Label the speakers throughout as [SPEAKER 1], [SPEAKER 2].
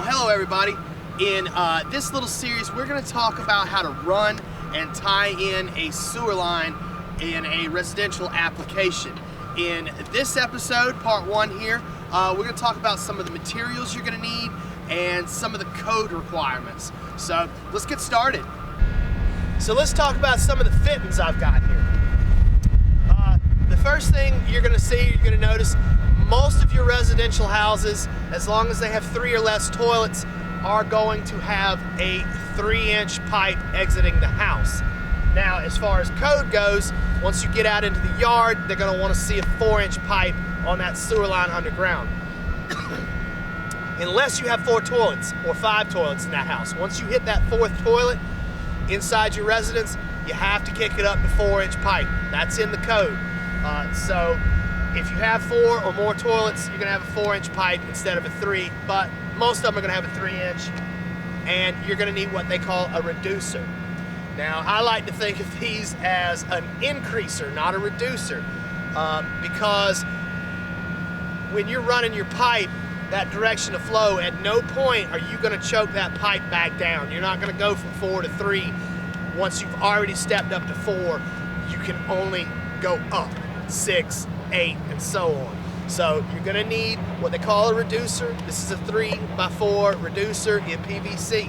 [SPEAKER 1] Well, hello everybody. In this little series, we're going to talk about how to run and tie in a sewer line in a residential application. In this episode, part one here, we're going to talk about some of the materials you're going to need and some of the code requirements. So let's get started. So let's talk about some of the fittings I've got here. The first thing you're going to notice, most of your residential houses, as long as they have 3 or less toilets, are going to have a 3-inch pipe exiting the house. Now, as far as code goes, once you get out into the yard, they're going to want to see a 4-inch pipe on that sewer line underground. Unless you have 4 toilets or 5 toilets in that house. Once you hit that 4th toilet inside your residence, you have to kick it up to 4-inch pipe. That's in the code. So if you have 4 or more toilets, you're going to have a 4-inch pipe instead of a 3, but most of them are going to have a 3-inch, and you're going to need what they call a reducer. Now, I like to think of these as an increaser, not a reducer, because when you're running your pipe, that direction of flow, at no point are you going to choke that pipe back down. You're not going to go from 4 to 3. Once you've already stepped up to 4, you can only go up 6, 8, and so on. So you're going to need what they call a reducer. This is a 3x4 reducer in PVC.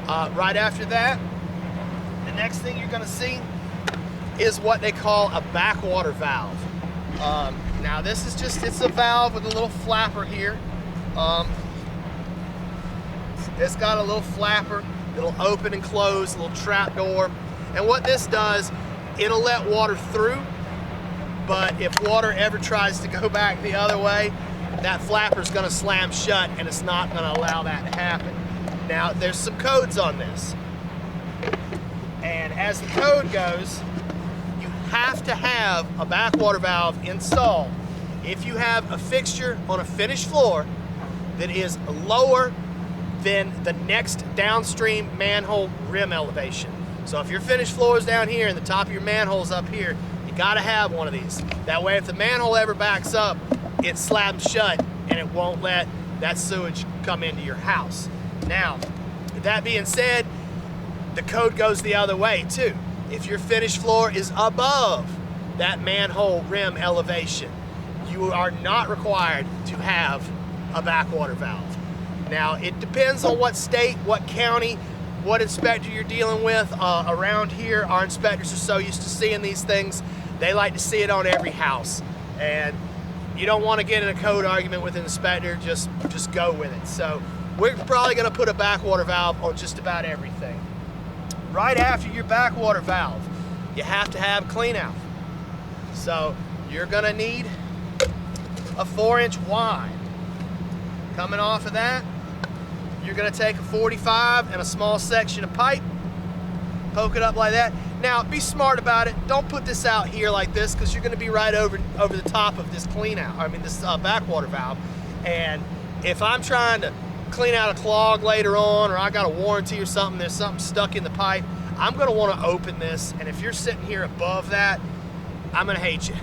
[SPEAKER 1] Right after that, the next thing you're going to see is what they call a backwater valve. Now this is it's a valve with a little flapper here. It's got a little flapper. It'll open and close, a little trap door. And what this does, it'll let water through, but if water ever tries to go back the other way, that flapper's gonna slam shut and it's not gonna allow that to happen. Now, there's some codes on this. And as the code goes, you have to have a backwater valve installed if you have a fixture on a finished floor that is lower than the next downstream manhole rim elevation. So if your finished floor is down here and the top of your manhole's up here, you gotta have one of these. That way if the manhole ever backs up, it slabs shut and it won't let that sewage come into your house. Now, that being said, the code goes the other way too. If your finished floor is above that manhole rim elevation, you are not required to have a backwater valve. Now, it depends on what state, what county, what inspector you're dealing with. Around here, our inspectors are so used to seeing these things, they like to see it on every house. And you don't want to get in a code argument with an inspector, just go with it. So we're probably going to put a backwater valve on just about everything. Right after your backwater valve, you have to have clean out. So you're going to need a 4-inch wide. Coming off of that, you're going to take a 45 and a small section of pipe, poke it up like that. Now, be smart about it. Don't put this out here like this, because you're going to be right over the top of this this backwater valve. And if I'm trying to clean out a clog later on, or I got a warranty or something, there's something stuck in the pipe, I'm going to want to open this. And if you're sitting here above that, I'm going to hate you.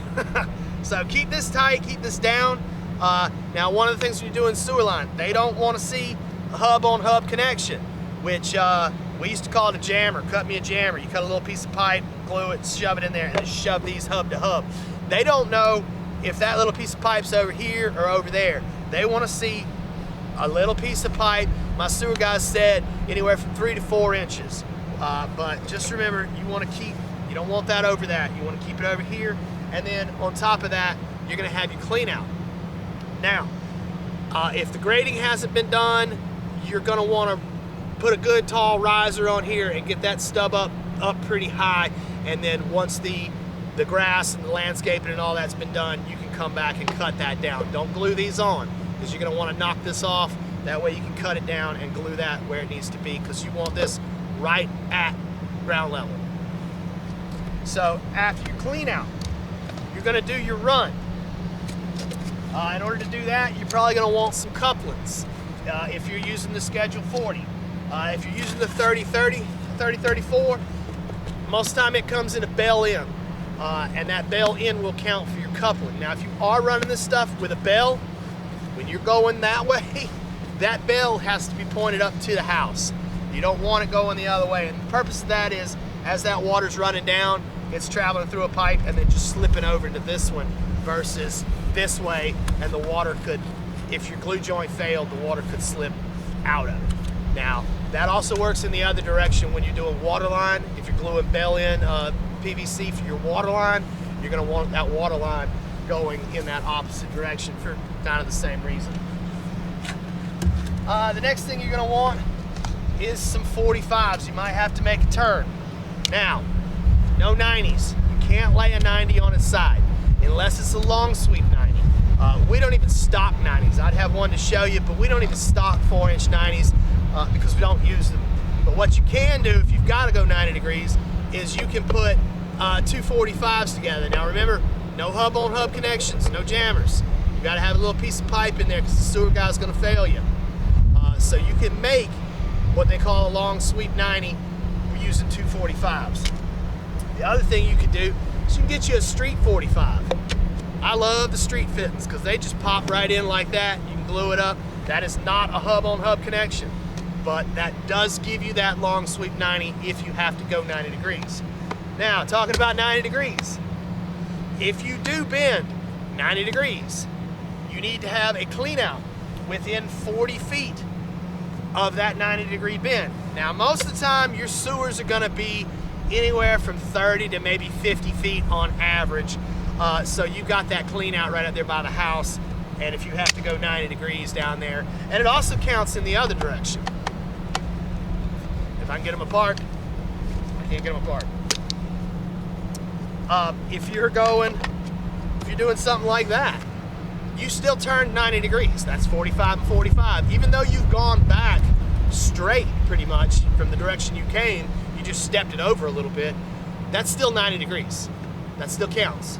[SPEAKER 1] So keep this tight, keep this down. Now, one of the things when you're doing sewer line, they don't want to see a hub-on-hub connection, which we used to call it a jammer. Cut me a jammer. You cut a little piece of pipe, glue it, shove it in there, and then shove these hub to hub. They don't know if that little piece of pipe's over here or over there. They want to see a little piece of pipe. My sewer guys said anywhere from 3 to 4 inches. But just remember, you don't want that over that. You want to keep it over here, and then on top of that, you're going to have your clean out. Now, if the grading hasn't been done, you're going to want to put a good tall riser on here and get that stub up pretty high. And then once the grass and the landscaping and all that's been done, you can come back and cut that down. Don't glue these on, because you're going to want to knock this off. That way you can cut it down and glue that where it needs to be, because you want this right at ground level. So after your clean out, you're going to do your run. In order to do that, you're probably going to want some couplings if you're using the Schedule 40. If you're using the 30-30, 30-34, most of the time it comes in a bell end. And that bell end will count for your coupling. Now, if you are running this stuff with a bell, when you're going that way, that bill has to be pointed up to the house. You don't want it going the other way. And the purpose of that is, as that water's running down, it's traveling through a pipe and then just slipping over into this one versus this way, and the water could, if your glue joint failed, the water could slip out of it. Now, that also works in the other direction when you're doing water line. If you're gluing bell-in PVC for your water line, you're gonna want that water line going in that opposite direction for kind of the same reason. The next thing you're gonna want is some 45s. You might have to make a turn. Now, no 90s. You can't lay a 90 on its side unless it's a long sweep 90. We don't even stock 90s. I'd have one to show you, but we don't even stock 4-inch 90s because we don't use them. But what you can do if you've got to go 90 degrees is you can put two 45s together. Now remember, no hub-on-hub connections, no jammers. You got to have a little piece of pipe in there because the sewer guy's going to fail you. So you can make what they call a long sweep 90 using two 45s. The other thing you can do is you can get you a street 45. I love the street fittings because they just pop right in like that. You can glue it up. That is not a hub-on-hub connection, but that does give you that long sweep 90 if you have to go 90 degrees. Now, talking about 90 degrees, if you do bend 90 degrees, you need to have a clean out within 40 feet of that 90 degree bend. Now, most of the time, your sewers are gonna be anywhere from 30 to maybe 50 feet on average. So you got that clean out right up there by the house, and if you have to go 90 degrees down there, and it also counts in the other direction. If I can get them apart, I can't get them apart. If you're doing something like that, you still turn 90 degrees. That's 45 and 45. Even though you've gone back straight pretty much from the direction you came, you just stepped it over a little bit, that's still 90 degrees. That still counts.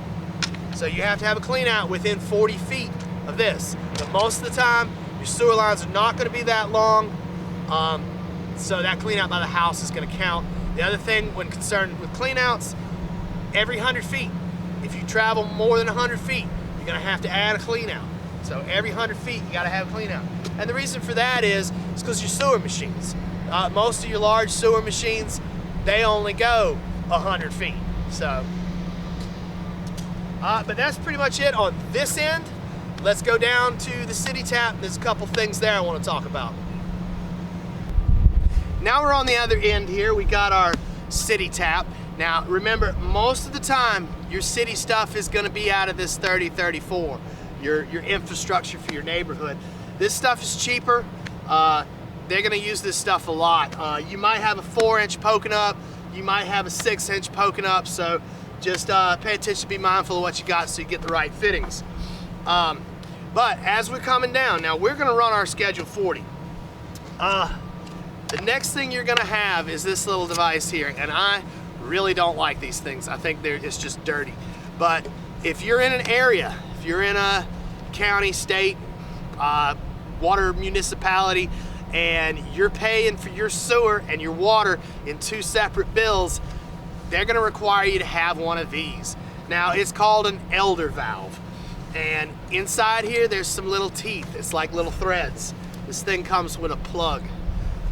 [SPEAKER 1] So you have to have a clean out within 40 feet of this. But most of the time, your sewer lines are not gonna be that long, so that clean out by the house is gonna count. The other thing when concerned with clean outs, every 100 feet, if you travel more than 100 feet, you're gonna have to add a clean out. So every 100 feet, you gotta have a clean out. And the reason for that is because your sewer machines, most of your large sewer machines, they only go 100 feet. So, but that's pretty much it on this end. Let's go down to the city tap. There's a couple things there I want to talk about. Now we're on the other end here. We got our city tap. Now remember, most of the time your city stuff is going to be out of this 3034, your infrastructure for your neighborhood. This stuff is cheaper. They're going to use this stuff a lot. You might have a 4-inch poking up, you might have a 6-inch poking up, so just pay attention, be mindful of what you got so you get the right fittings. But as we're coming down, now we're going to run our schedule 40. The next thing you're going to have is this little device here, and I really don't like these things. I think it's just dirty. But if you're in an area, if you're in a county, state, water municipality, and you're paying for your sewer and your water in 2 separate bills, they're gonna require you to have one of these. Now, it's called an elder valve. And inside here, there's some little teeth. It's like little threads. This thing comes with a plug.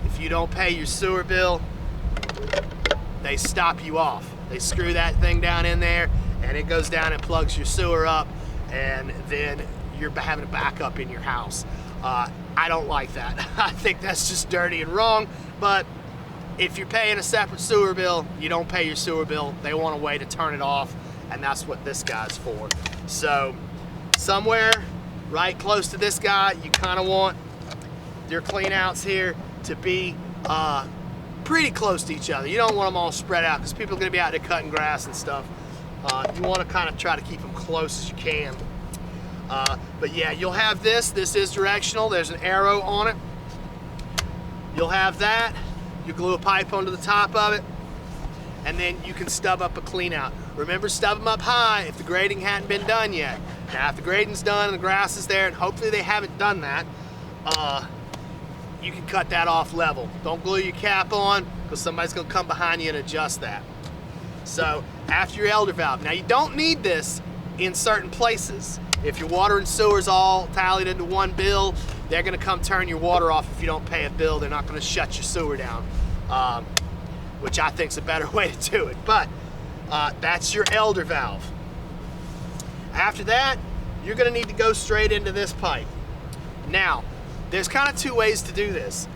[SPEAKER 1] If you don't pay your sewer bill, they stop you off. They screw that thing down in there, and it goes down and plugs your sewer up, and then you're having a backup in your house. I don't like that. I think that's just dirty and wrong, but if you're paying a separate sewer bill, you don't pay your sewer bill. They want a way to turn it off, and that's what this guy's for. So somewhere right close to this guy, you kind of want your clean outs here to be pretty close to each other. You don't want them all spread out because people are going to be out there cutting grass and stuff. You want to kind of try to keep them close as you can. But yeah, you'll have this. This is directional. There's an arrow on it. You'll have that. You glue a pipe onto the top of it, and then you can stub up a clean out. Remember, stub them up high if the grading hadn't been done yet. Now, if the grading's done and the grass is there, and hopefully they haven't done that, you can cut that off level. Don't glue your cap on because somebody's gonna come behind you and adjust that. So after your elder valve, now you don't need this in certain places. If your water and sewer's all tallied into one bill, they're gonna come turn your water off if you don't pay a bill. They're not gonna shut your sewer down, which I think is a better way to do it. But that's your elder valve. After that, you're gonna need to go straight into this pipe. Now, there's kind of two ways to do this,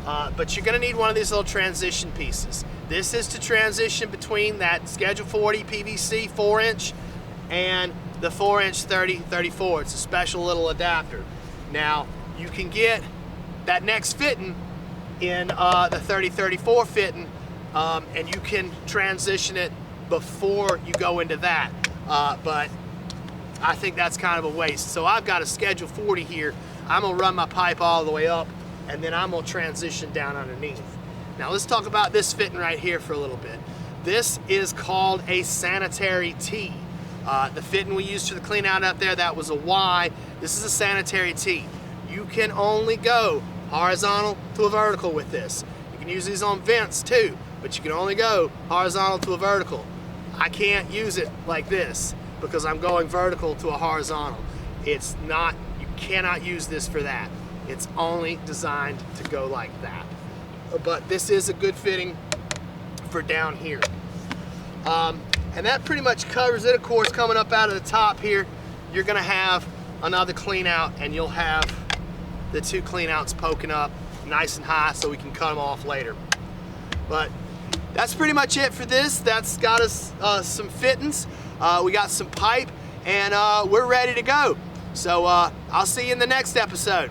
[SPEAKER 1] but you're gonna need one of these little transition pieces. This is to transition between that Schedule 40 PVC 4-inch and the 4-inch 30-34. It's a special little adapter. Now, you can get that next fitting in the 30-34 fitting, and you can transition it before you go into that. But I think that's kind of a waste. So I've got a Schedule 40 here. I'm gonna run my pipe all the way up, and then I'm gonna transition down underneath. Now let's talk about this fitting right here for a little bit. This is called a Sanitary Tee. The fitting we used for the clean out there, that was a Y. This is a Sanitary Tee. You can only go horizontal to a vertical with this. You can use these on vents too, but you can only go horizontal to a vertical. I can't use it like this because I'm going vertical to a horizontal. It's not, you cannot use this for that. It's only designed to go like that. But this is a good fitting for down here. And that pretty much covers it. Of course, coming up out of the top here, you're gonna have another clean out, and you'll have the two clean outs poking up nice and high so we can cut them off later. But that's pretty much it for this. That's got us some fittings. We got some pipe, and we're ready to go. So I'll see you in the next episode.